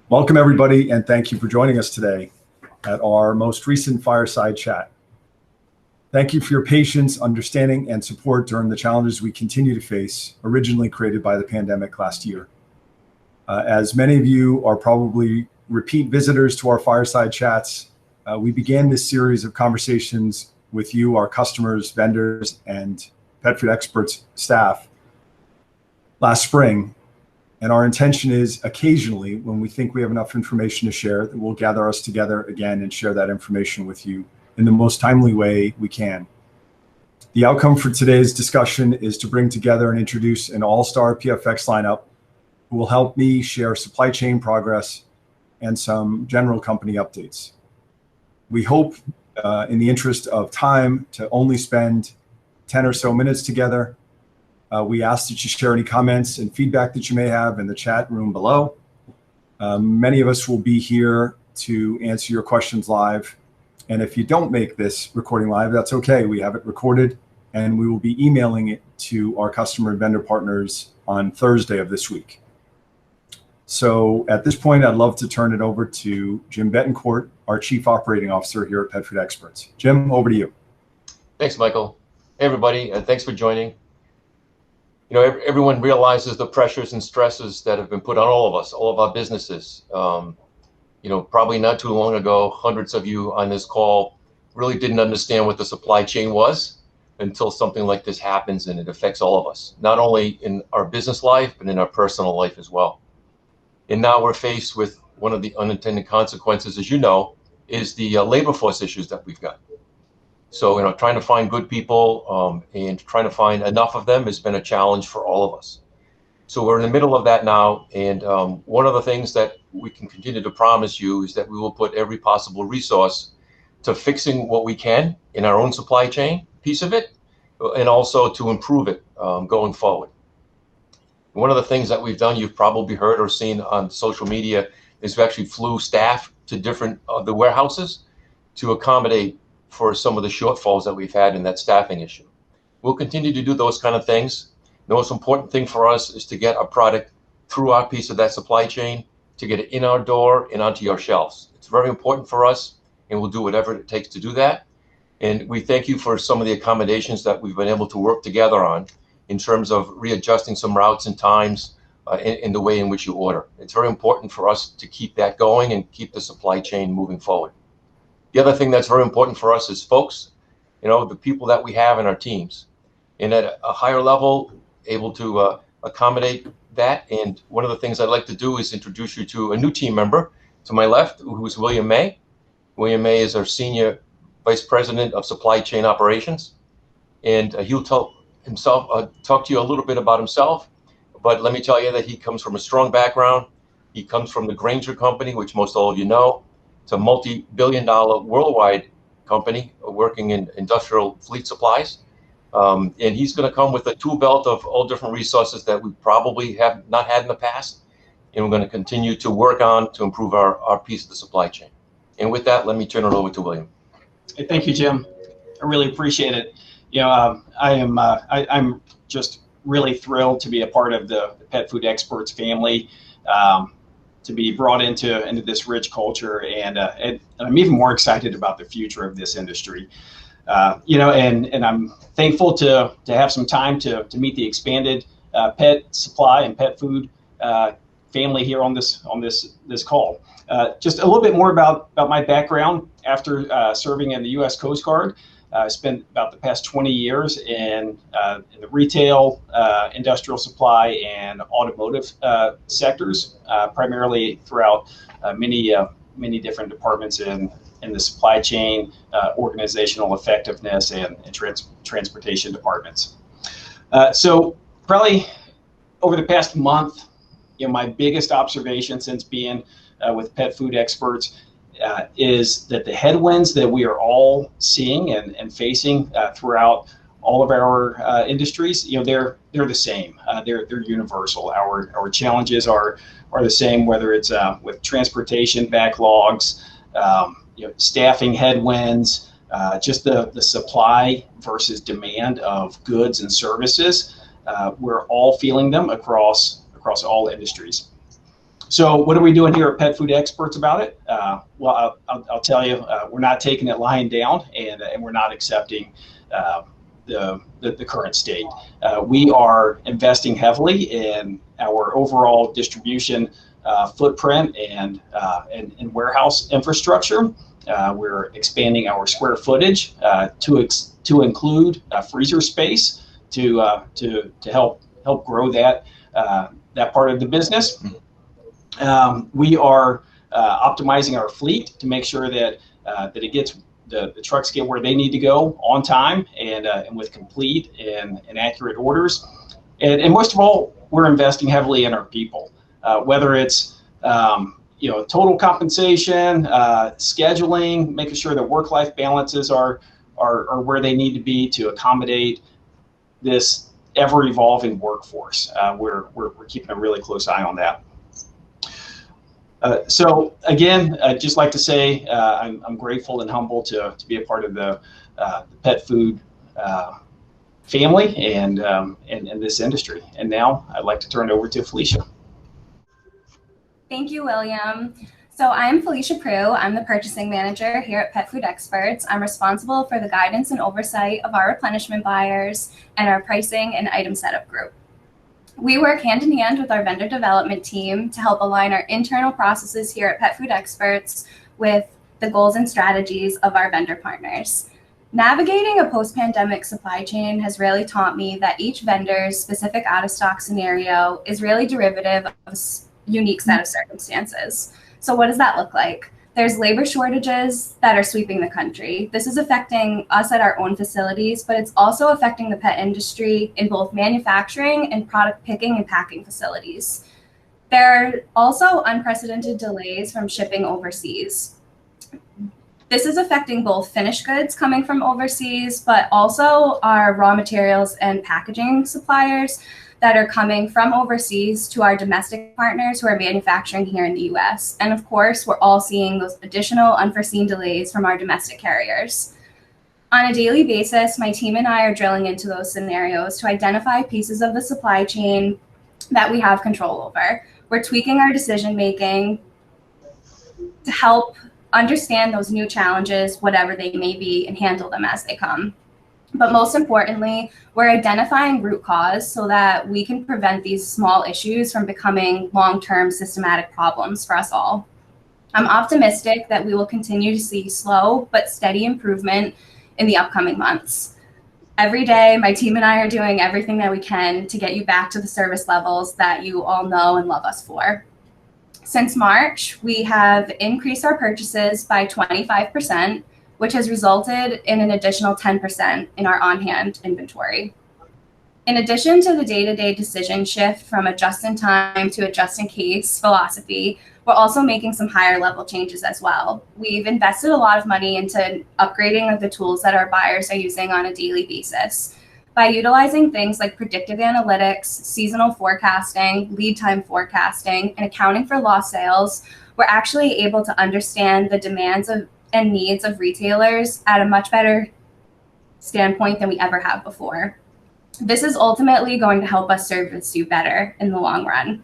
Welcome, everybody, and thank you for joining us today at our most recent Fireside chat. Thank you for your patience, understanding, and support during the challenges we continue to face, originally created by the pandemic last year. As many of you are probably repeat visitors to our Fireside chats, we began this series of conversations with you, our customers, vendors, and pet food experts staff last spring. And our intention is occasionally, when we think we have enough information to share, that we'll gather us together again and share that information with you in the most timely way we can. The outcome for today's discussion is to bring together and introduce an all-star PFX lineup who will help me share supply chain progress and some general company updates. We hope, in the interest of time, to only spend 10 or so minutes together. We ask that you share any comments and feedback that you may have in the chat room below. Many of us will be here to answer your questions live. And if you don't make this recording live, that's okay. We have it recorded and we will be emailing it to our customer and vendor partners on Thursday of this week. So at this point, I'd love to turn it over to Jim Betancourt, our Chief Operating Officer here at Pet Food Experts. Jim, over to you. Thanks, Michael. Hey, everybody, thanks for joining. You know, everyone realizes the pressures and stresses that have been put on all of us, all of our businesses. You know, probably not too long ago, hundreds of you on this call really didn't understand what the supply chain was until something like this happens, and it affects all of us, not only in our business life, but in our personal life as well. And now we're faced with one of the unintended consequences, as you know, is the labor force issues that we've got. So, you know, trying to find good people and trying to find enough of them has been a challenge for all of us. So we're in the middle of that now. And one of the things that we can continue to promise you is that we will put every possible resource to fixing what we can in our own supply chain piece of it, and also to improve it going forward. One of the things that we've done, you've probably heard or seen on social media, is we actually flew staff to different the warehouses to accommodate for some of the shortfalls that we've had in that staffing issue. We'll continue to do those kind of things. The most important thing for us is to get our product through our piece of that supply chain, to get it in our door and onto your shelves. It's very important for us, and we'll do whatever it takes to do that. And we thank you for some of the accommodations that we've been able to work together on in terms of readjusting some routes and times in the way in which you order. It's very important for us to keep that going and keep the supply chain moving forward. The other thing that's very important for us is folks, you know, the people that we have in our teams, and at a higher level, able to accommodate that. And one of the things I'd like to do is introduce you to a new team member to my left, who is William May. William May is our Senior Vice President of Supply Chain Operations. And he'll talk to you a little bit about himself. But let me tell you that he comes from a strong background. He comes from the Grainger Company, which most all of you know. It's a multi-billion-dollar worldwide company working in industrial fleet supplies. And he's going to come with a tool belt of all different resources that we probably have not had in the past. And we're going to continue to work on to improve our piece of the supply chain. And with that, let me turn it over to William. Hey, thank you, Jim. I really appreciate it. You know, I'm just really thrilled to be a part of the Pet Food Experts family. To be brought into this rich culture, and I'm even more excited about the future of this industry. You know, and I'm thankful to have some time to meet the expanded pet supply and pet food family here on this call. Just a little bit more about my background. After serving in the U.S. Coast Guard, I spent about the past 20 years in the retail, industrial supply, and automotive sectors, primarily throughout many different departments in the supply chain, organizational effectiveness, and transportation departments. So probably over the past month, you know, my biggest observation since being with Pet Food Experts is that the headwinds that we are all seeing and facing throughout all of our industries, you know, they're the same. They're universal. Our challenges are the same, whether it's with transportation backlogs, you know, staffing headwinds, just the supply versus demand of goods and services. We're all feeling them across all industries. So what are we doing here at Pet Food Experts about it? Well, I'll tell you, we're not taking it lying down, and we're not accepting the current state. We are investing heavily in our overall distribution footprint and warehouse infrastructure. We're expanding our square footage to include freezer space to help grow that part of the business. We are optimizing our fleet to make sure that it gets the trucks get where they need to go on time and with complete and accurate orders. And most of all, we're investing heavily in our people, whether it's total compensation, scheduling, making sure that work-life balances are where they need to be to accommodate this ever-evolving workforce. We're keeping a really close eye on that. So again, I'd just like to say I'm grateful and humble to be a part of the pet food family and this industry. And now I'd like to turn it over to Felicia. Thank you, William. So I'm Felicia Prue. I'm the purchasing manager here at Pet Food Experts. I'm responsible for the guidance and oversight of our replenishment buyers and our pricing and item setup group. We work hand in hand with our vendor development team to help align our internal processes here at Pet Food Experts with the goals and strategies of our vendor partners. Navigating a post-pandemic supply chain has really taught me that each vendor's specific out-of-stock scenario is really derivative of a unique set of circumstances. So what does that look like? There's labor shortages that are sweeping the country. This is affecting us at our own facilities, but it's also affecting the pet industry in both manufacturing and product picking and packing facilities. There are also unprecedented delays from shipping overseas. This is affecting both finished goods coming from overseas, but also our raw materials and packaging suppliers that are coming from overseas to our domestic partners who are manufacturing here in the US. And of course, we're all seeing those additional unforeseen delays from our domestic carriers. On a daily basis, my team and I are drilling into those scenarios to identify pieces of the supply chain that we have control over. We're tweaking our decision-making to help understand those new challenges, whatever they may be, and handle them as they come. But most importantly, we're identifying root cause so that we can prevent these small issues from becoming long-term systematic problems for us all. I'm optimistic that we will continue to see slow but steady improvement in the upcoming months. Every day, my team and I are doing everything that we can to get you back to the service levels that you all know and love us for. Since March, we have increased our purchases by 25%, which has resulted in an additional 10% in our on-hand inventory. In addition to the day-to-day decision shift from a just-in-time to a just-in-case philosophy, we're also making some higher-level changes as well. We've invested a lot of money into upgrading the tools that our buyers are using on a daily basis. By utilizing things like predictive analytics, seasonal forecasting, lead time forecasting, and accounting for lost sales, we're actually able to understand the demands and needs of retailers at a much better standpoint than we ever have before. This is ultimately going to help us service you better in the long run.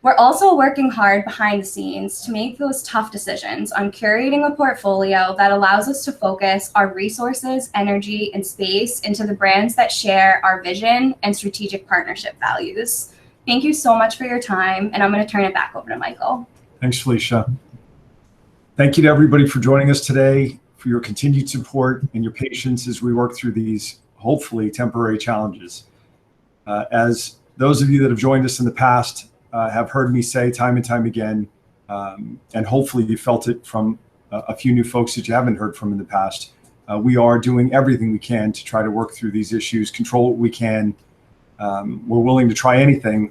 We're also working hard behind the scenes to make those tough decisions on curating a portfolio that allows us to focus our resources, energy, and space into the brands that share our vision and strategic partnership values. Thank you so much for your time, and I'm going to turn it back over to Michael. Thanks, Felicia. Thank you to everybody for joining us today, for your continued support and your patience as we work through these hopefully temporary challenges. As those of you that have joined us in the past have heard me say time and time again, and hopefully you felt it from a few new folks that you haven't heard from in the past, we are doing everything we can to try to work through these issues, control what we can. We're willing to try anything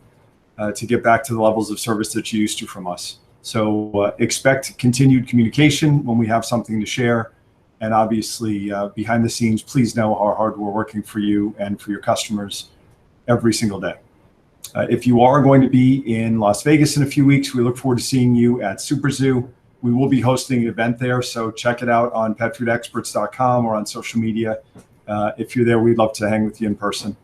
to get back to the levels of service that you used to from us. So expect continued communication when we have something to share. And obviously, behind the scenes, please know how hard we're working for you and for your customers every single day. If you are going to be in Las Vegas in a few weeks, we look forward to seeing you at Super Zoo. We will be hosting an event there, so check it out on petfoodexperts.com or on social media. If you're there, we'd love to hang with you in person.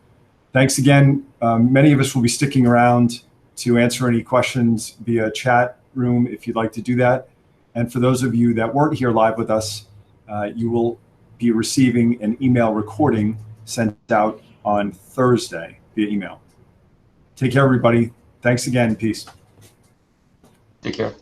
Thanks again. Many of us will be sticking around to answer any questions via chat room if you'd like to do that. And for those of you that weren't here live with us, you will be receiving an email recording sent out on Thursday via email. Take care, everybody. Thanks again. Peace. Take care.